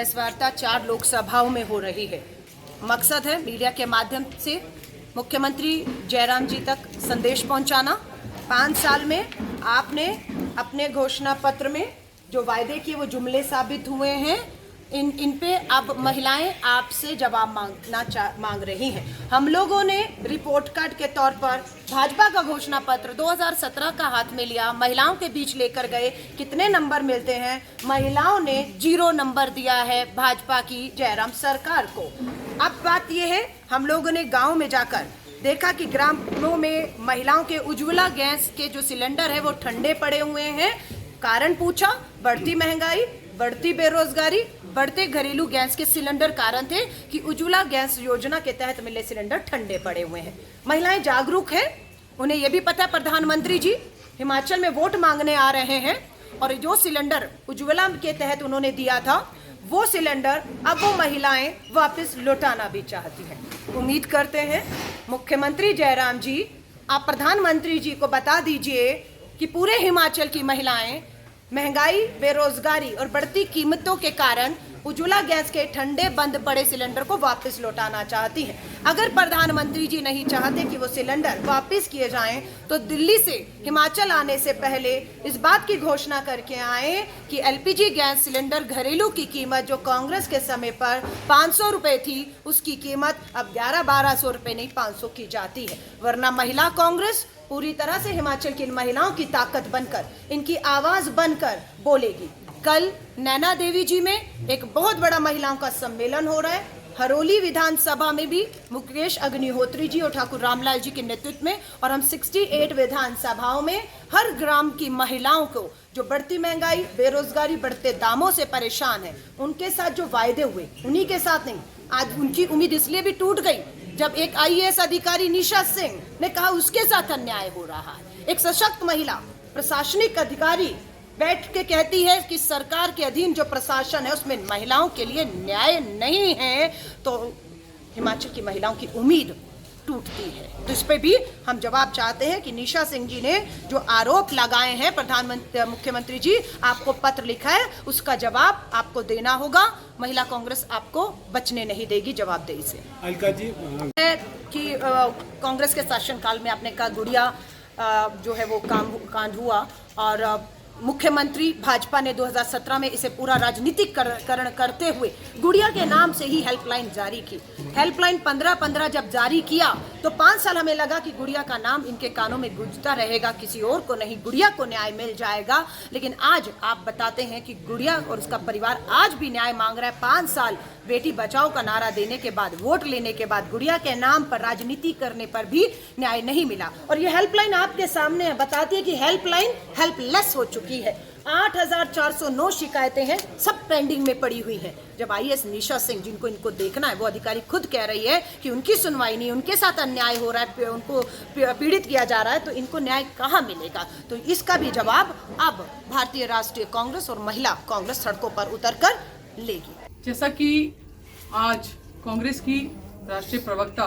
Press वार्ता 4 लोकसभाओं में हो रही है। मकसद है मीडिया के माध्यम से मुख्यमंत्री जयराम जी तक संदेश पहुंचाना। 5 साल में आपने अपने घोषणा पत्र में जो वायदे किए वो जुमले साबित हुए हैं। इन पे अब महिलाएं आपसे जवाब मांग रही हैं। हम लोगों ने रिपोर्ट कार्ड के तौर पर भाजपा का घोषणा पत्र 2017 का हाथ में लिया, महिलाओं के बीच लेकर गए। कितने नंबर मिलते हैं? महिलाओं ने 0 नंबर दिया है भाजपा की जयराम सरकार को। अब बात यह है, हम लोगों ने गाँव में जाकर देखा कि ग्रामों में महिलाओं के उज्ज्वला गैस के जो सिलेंडर है वो ठंडे पड़े हुए हैं। कारण पूछा, बढ़ती महंगाई, बढ़ती बेरोजगारी, बढ़ते घरेलू गैस के सिलेंडर कारण थे कि उज्ज्वला गैस योजना के तहत मिले सिलेंडर ठंडे पड़े हुए हैं। महिलाएं जागरूक हैं, उन्हें यह भी पता है प्रधानमंत्री जी हिमाचल में वोट मांगने आ रहे हैं और जो सिलेंडर उज्ज्वला के तहत उन्होंने दिया था वो सिलेंडर अब वो महिलाएं वापस लौटाना भी चाहती हैं। उम्मीद करते हैं मुख्यमंत्री जयराम जी आप प्रधानमंत्री जी को बता दीजिए कि पूरे हिमाचल की महिलाएं महंगाई, बेरोजगारी और बढ़ती कीमतों के कारण उज्ज्वला गैस के ठंडे बंद पड़े सिलेंडर को वापस लौटाना चाहती हैं। अगर प्रधानमंत्री जी नहीं चाहते कि वो सिलेंडर वापस किए जाएं तो दिल्ली से हिमाचल आने से पहले इस बात की घोषणा करके आए कि एलपीजी गैस सिलेंडर घरेलू की कीमत जो कांग्रेस के समय पर 500 रुपए थी उसकी कीमत अब 1100-1200 रुपए नहीं 500 की जाती है। वरना महिला कांग्रेस पूरी तरह से हिमाचल की इन महिलाओं की ताकत बनकर, इनकी आवाज बनकर बोलेगी। कल नैना देवी जी में एक बहुत बड़ा महिलाओं का सम्मेलन हो रहा है। हरोली विधानसभा में भी मुकेश अग्निहोत्री जी और ठाकुर रामलाल जी के नेतृत्व में, और हम 68 विधानसभाओं में हर ग्राम की महिलाओं को जो बढ़ती महंगाई, बेरोजगारी, बढ़ते दामों से परेशान है, उनके साथ जो वायदे हुए उन्हीं के साथ नहीं। आज उनकी उम्मीद इसलिए भी टूट गई जब एक IAS अधिकारी निशा सिंह ने कहा उसके साथ अन्याय हो रहा है। एक सशक्त महिला प्रशासनिक अधिकारी बैठ के कहती है कि सरकार के अधीन जो प्रशासन है उसमें महिलाओं के लिए न्याय नहीं है, तो हिमाचल की महिलाओं की उम्मीद टूटती है। तो इस पे भी हम जवाब चाहते हैं कि निशा सिंह जी ने जो आरोप लगाए हैं, मुख्यमंत्री जी आपको पत्र लिखा है, उसका जवाब आपको देना होगा। महिला कांग्रेस आपको बचने नहीं देगी जवाबदेही से। अलका जी कि कांग्रेस के शासनकाल में आपने कहा गुड़िया जो है वो कांड हुआ और मुख्यमंत्री भाजपा ने 2017 में इसे पूरा राजनीतिकरण करते हुए गुड़िया के नाम से ही हेल्पलाइन जारी की। हेल्पलाइन 15-15 जब जारी किया तो 5 साल हमें लगा कि गुड़िया का नाम इनके कानों में गूंजता रहेगा, किसी और को नहीं, गुड़िया को न्याय मिल जाएगा। लेकिन आज आप बताते हैं कि गुड़िया और उसका परिवार आज भी न्याय मांग रहा है। 5 साल बेटी बचाओ का नारा देने के बाद, वोट लेने के बाद गुड़िया के नाम पर राजनीति करने पर भी न्याय नहीं मिला। और ये हेल्पलाइन आपके सामने बताती है कि हेल्पलाइन हेल्पलेस हो चुकी है। 8409 शिकायतें हैं, सब पेंडिंग में पड़ी हुई हैं। जब IAS निशा सिंह, जिनको इनको देखना है, वो अधिकारी खुद कह रही है कि उनकी सुनवाई नहीं, उनके साथ अन्याय हो रहा है, उनको पीड़ित किया जा रहा है, तो इनको न्याय कहाँ मिलेगा? तो इसका भी जवाब अब भारतीय राष्ट्रीय कांग्रेस और महिला कांग्रेस सड़कों पर उतर कर लेगी। जैसा कि आज कांग्रेस की राष्ट्रीय प्रवक्ता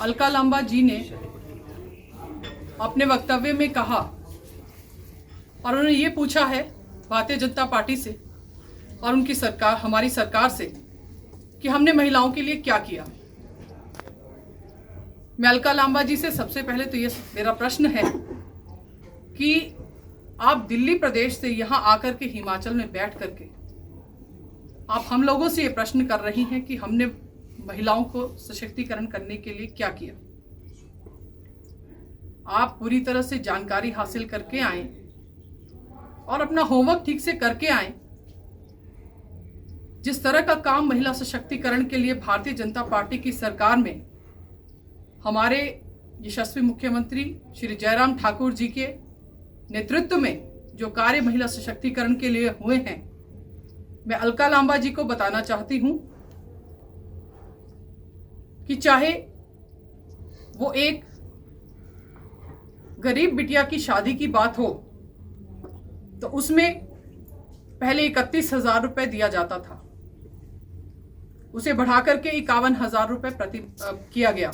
अलका लांबा जी ने अपने वक्तव्य में कहा और उन्होंने ये पूछा है भारतीय जनता पार्टी से और उनकी सरकार, हमारी सरकार से, कि हमने महिलाओं के लिए क्या किया। मैं अलका लांबा जी से सबसे पहले तो ये मेरा प्रश्न है कि आप दिल्ली प्रदेश से यहाँ आकर के हिमाचल में बैठ करके आप हम लोगों से ये प्रश्न कर रही हैं कि हमने महिलाओं को सशक्तिकरण करने के लिए क्या किया। आप पूरी तरह से जानकारी हासिल करके आए और अपना होमवर्क ठीक से करके आए। जिस तरह का काम महिला सशक्तिकरण के लिए भारतीय जनता पार्टी की सरकार में हमारे यशस्वी मुख्यमंत्री श्री जयराम ठाकुर जी के नेतृत्व में जो कार्य महिला सशक्तिकरण के लिए हुए हैं, मैं अलका लांबा जी को बताना चाहती हूं कि चाहे वो एक गरीब बिटिया की शादी की बात हो तो उसमें पहले 31,000 रुपए दिया जाता था, उसे बढ़ाकर के 51,000 रुपए प्रति किया गया,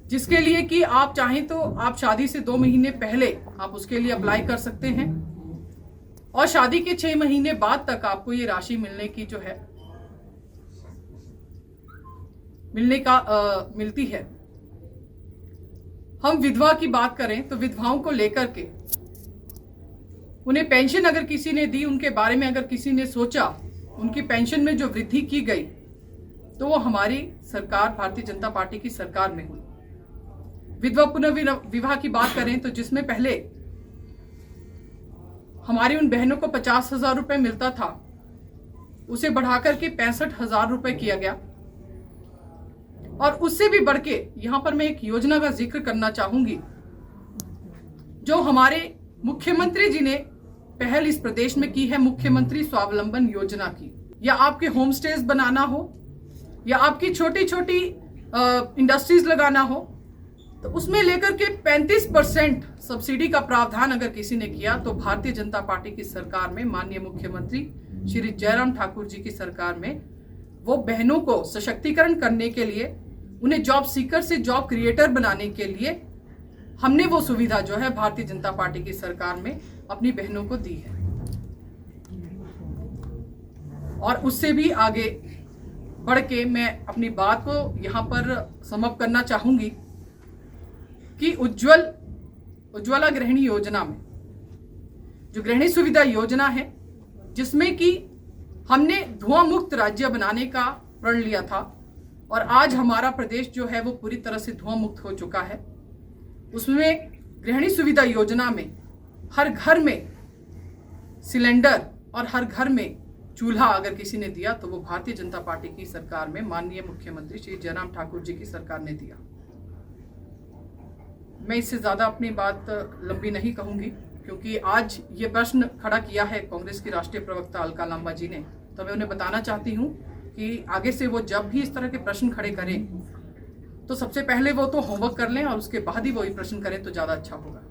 जिसके लिए कि आप चाहें तो आप शादी से 2 महीने पहले आप उसके लिए अप्लाई कर सकते हैं। और शादी के 6 महीने बाद तक आपको ये राशि मिलने की जो है मिलती है। हम विधवा की बात करें तो विधवाओं को लेकर के उन्हें पेंशन अगर किसी ने दी, उनके बारे में अगर किसी ने सोचा, उनकी पेंशन में जो वृद्धि की गई तो वो हमारी सरकार भारतीय जनता पार्टी की सरकार में हुई। विधवा पुनर्विवाह की बात करें तो जिसमें पहले हमारी उन बहनों को 50,000 रुपए मिलता था, उसे बढ़ाकर के 65,000 रुपए किया गया। और उससे भी बढ़ के यहां पर मैं एक योजना का जिक्र करना चाहूंगी जो हमारे मुख्यमंत्री जी ने पहल इस प्रदेश में की है, मुख्यमंत्री स्वावलंबन योजना की। या आपके होम स्टेज बनाना हो या आपकी छोटी छोटी इंडस्ट्रीज लगाना हो, तो उसमें लेकर के 35% सब्सिडी का प्रावधान अगर किसी ने किया तो भारतीय जनता पार्टी की सरकार में, माननीय मुख्यमंत्री श्री जयराम ठाकुर जी की सरकार में, वो बहनों को सशक्तिकरण करने के लिए, उन्हें जॉब सीकर से जॉब क्रिएटर बनाने के लिए हमने वो सुविधा जो है भारतीय जनता पार्टी की सरकार में अपनी बहनों को दी है। और उससे भी आगे बढ़ के मैं अपनी बात को यहाँ पर समाप्त करना चाहूंगी कि उज्ज्वला गृहिणी योजना में, जो गृहिणी सुविधा योजना है, जिसमें कि हमने धुआं मुक्त राज्य बनाने का प्रण लिया था और आज हमारा प्रदेश जो है वो पूरी तरह से धुआं मुक्त हो चुका है। उसमें गृहिणी सुविधा योजना में हर घर में सिलेंडर और हर घर में चूल्हा अगर किसी ने दिया तो वो भारतीय जनता पार्टी की सरकार में, माननीय मुख्यमंत्री श्री जयराम ठाकुर जी की सरकार ने दिया। मैं इससे ज्यादा अपनी बात लंबी नहीं कहूंगी क्योंकि आज ये प्रश्न खड़ा किया है कांग्रेस की राष्ट्रीय प्रवक्ता अलका लांबा जी ने, तो मैं उन्हें बताना चाहती हूं कि आगे से वो जब भी इस तरह के प्रश्न खड़े करें तो सबसे पहले वो तो होमवर्क कर लें और उसके बाद ही वो ये प्रश्न करें तो ज्यादा अच्छा होगा।